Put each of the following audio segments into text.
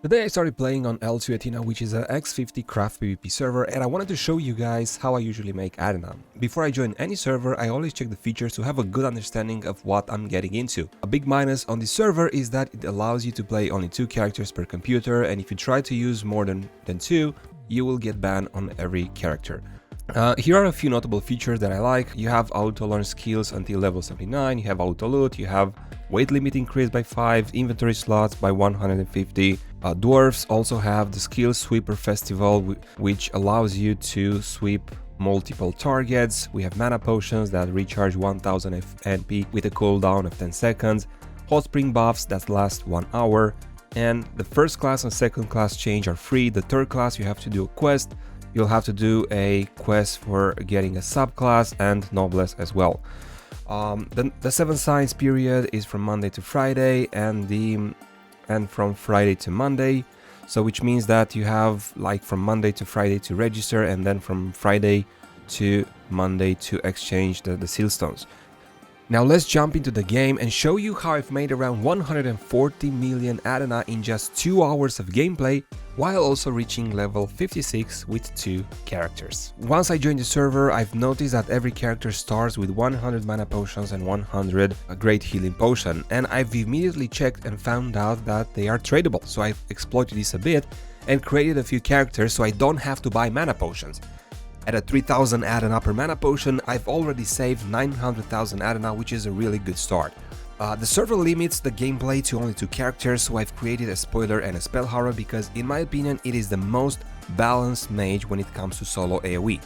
Today I started playing on L2Etina, which is an x50 craft PvP server, and I wanted to show you guys how I usually make Adena. Before I join any server, I always check the features to have a good understanding of what I'm getting into. A big minus on this server is that it allows you to play only 2 characters per computer, and if you try to use more than 2, you will get banned on every character. Here are a few notable features that I like. You have auto learn skills until level 79, you have auto loot, you have weight limit increased by 5, inventory slots by 150. Dwarves also have the skill sweeper festival, which allows you to sweep multiple targets. We have mana potions that recharge 1000 NP with a cooldown of 10 seconds, hot spring buffs that last 1 hour, and the first class and second class change are free. The third class you have to do a quest. You'll have to do a quest for getting a subclass and noblesse as well. The 7 signs period is from Monday to Friday and from Friday to Monday, so which means that you have like from Monday to Friday to register and then from Friday to Monday to exchange the seal stones. Now let's jump into the game and show you how I've made around 140 million Adena in just 2 hours of gameplay, while also reaching level 56 with 2 characters. Once I joined the server, I've noticed that every character starts with 100 mana potions and 100 great healing potion, and I've immediately checked and found out that they are tradable, so I've exploited this a bit and created a few characters so I don't have to buy mana potions. At a 3000 Adena per mana potion, I've already saved 900,000 Adena, which is a really good start. The server limits the gameplay to only 2 characters, so I've created a spoiler and a spell horror because in my opinion it is the most balanced mage when it comes to solo AoE.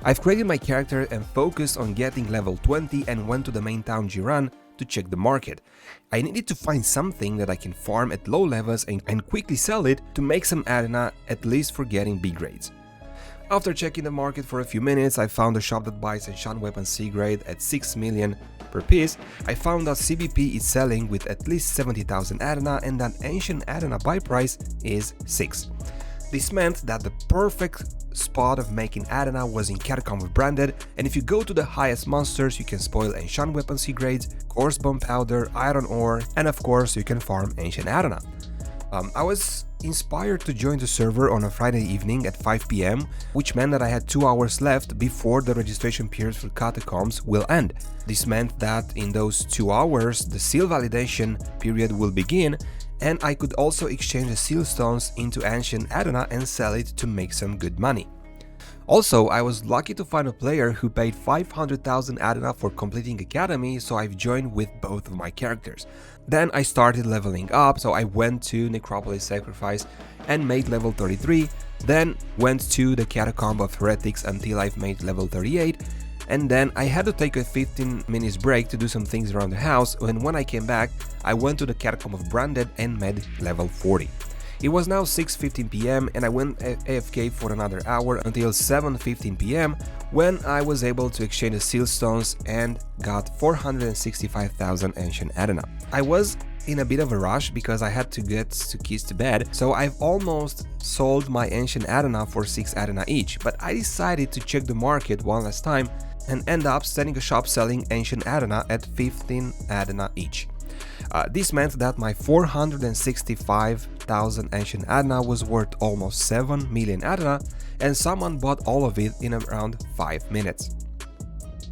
I've created my character and focused on getting level 20 and went to the main town Jiran to check the market. I needed to find something that I can farm at low levels and quickly sell it to make some Adena, at least for getting B grades. After checking the market for a few minutes, I found a shop that buys enchant weapon C grade at 6 million per piece. I found that CBP is selling with at least 70,000 Adena and that ancient Adena buy price is 6. This meant that the perfect spot of making Adena was in Catacomb of Branded, and if you go to the highest monsters you can spoil enchant weapon C grades, coarse bone powder, iron ore, and of course you can farm ancient Adena. I was inspired to join the server on a Friday evening at 5 PM, which meant that I had 2 hours left before the registration period for Catacombs will end. This meant that in those 2 hours the seal validation period will begin, and I could also exchange the seal stones into ancient Adena and sell it to make some good money. Also, I was lucky to find a player who paid 500,000 Adena for completing Academy, so I've joined with both of my characters. Then I started leveling up, so I went to Necropolis Sacrifice and made level 33, then went to the Catacomb of Heretics until I've made level 38, and then I had to take a 15 minutes break to do some things around the house, and when I came back, I went to the Catacomb of Branded and made level 40. It was now 6:15 PM and I went AFK for another hour until 7:15 PM when I was able to exchange the seal stones and got 465,000 ancient Adena. I was in a bit of a rush because I had to get the kids to bed, so I've almost sold my ancient Adena for 6 Adena each, but I decided to check the market one last time and end up setting a shop selling ancient Adena at 15 Adena each. This meant that my 465,000 ancient Adena was worth almost 7 million Adena, and someone bought all of it in around 5 minutes.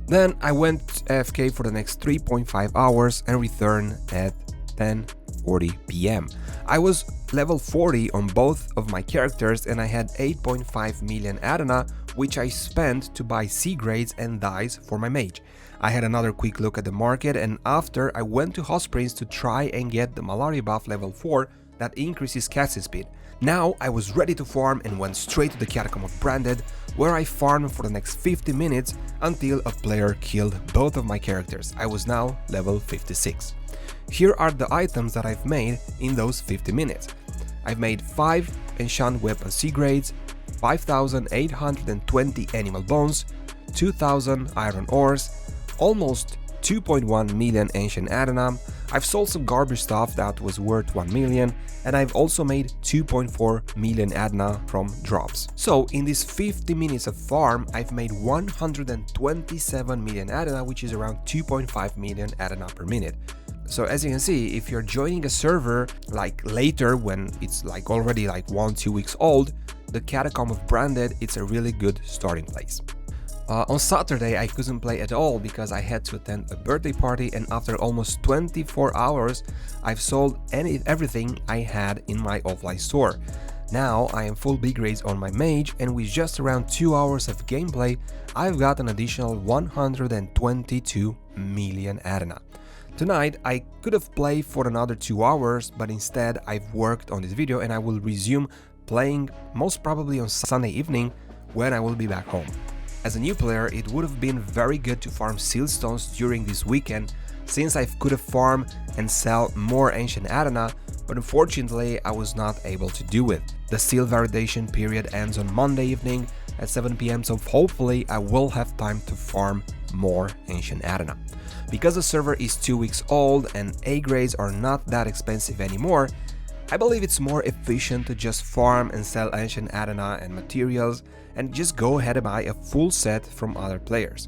Then I went AFK for the next 3.5 hours and returned at 10:40 PM. I was level 40 on both of my characters and I had 8.5 million Adena, which I spent to buy C grades and dice for my mage. I had another quick look at the market, and after I went to Hot Springs to try and get the malaria buff level 4 that increases casting speed. Now I was ready to farm and went straight to the Catacomb of Branded, where I farmed for the next 50 minutes until a player killed both of my characters. I was now level 56. Here are the items that I've made in those 50 minutes. I've made 5 enchant weapon C grades, 5,820 animal bones, 2,000 iron ores, almost 2.1 million ancient Adena. I've sold some garbage stuff that was worth 1 million, and I've also made 2.4 million Adena from drops. So in these 50 minutes of farm, I've made 127 million Adena, which is around 2.5 million Adena per minute. So as you can see, if you're joining a server like later when it's like already like 1-2 weeks old, the Catacomb of Branded, it's a really good starting place. On Saturday I couldn't play at all because I had to attend a birthday party, and after almost 24 hours I've sold everything I had in my offline store. Now I am full B grades on my mage, and with just around 2 hours of gameplay I've got an additional 122 million Adena. Tonight I could have played for another 2 hours, but instead I've worked on this video and I will resume playing most probably on Sunday evening when I will be back home. As a new player, it would have been very good to farm seal stones during this weekend, since I could have farmed and sell more ancient Adena, but unfortunately I was not able to do it. The seal validation period ends on Monday evening at 7 PM, so hopefully I will have time to farm more ancient Adena. Because the server is 2 weeks old and A grades are not that expensive anymore, I believe it's more efficient to just farm and sell ancient Adena and materials and just go ahead and buy a full set from other players.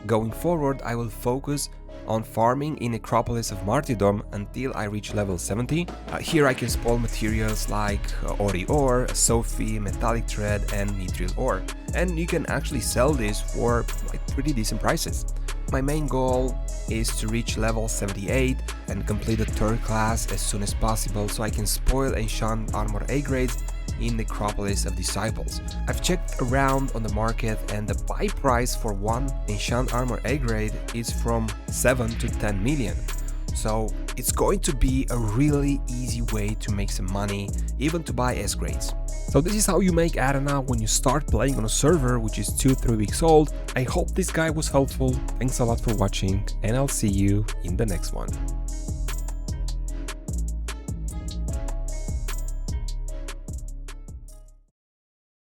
Going forward, I will focus on farming in Necropolis of Martyrdom until I reach level 70. Here I can spoil materials like Ori ore, Sophie, metallic thread and mithril ore, and you can actually sell this for like pretty decent prices. My main goal is to reach level 78 and complete the third class as soon as possible so I can spoil enchant armor A grades in Necropolis of Disciples. I've checked around on the market and the buy price for one enchant armor A grade is from 7 to 10 million. So it's going to be a really easy way to make some money, even to buy S grades. So this is how you make Adena when you start playing on a server which is 2-3 weeks old. I hope this guide was helpful. Thanks a lot for watching, and I'll see you in the next one.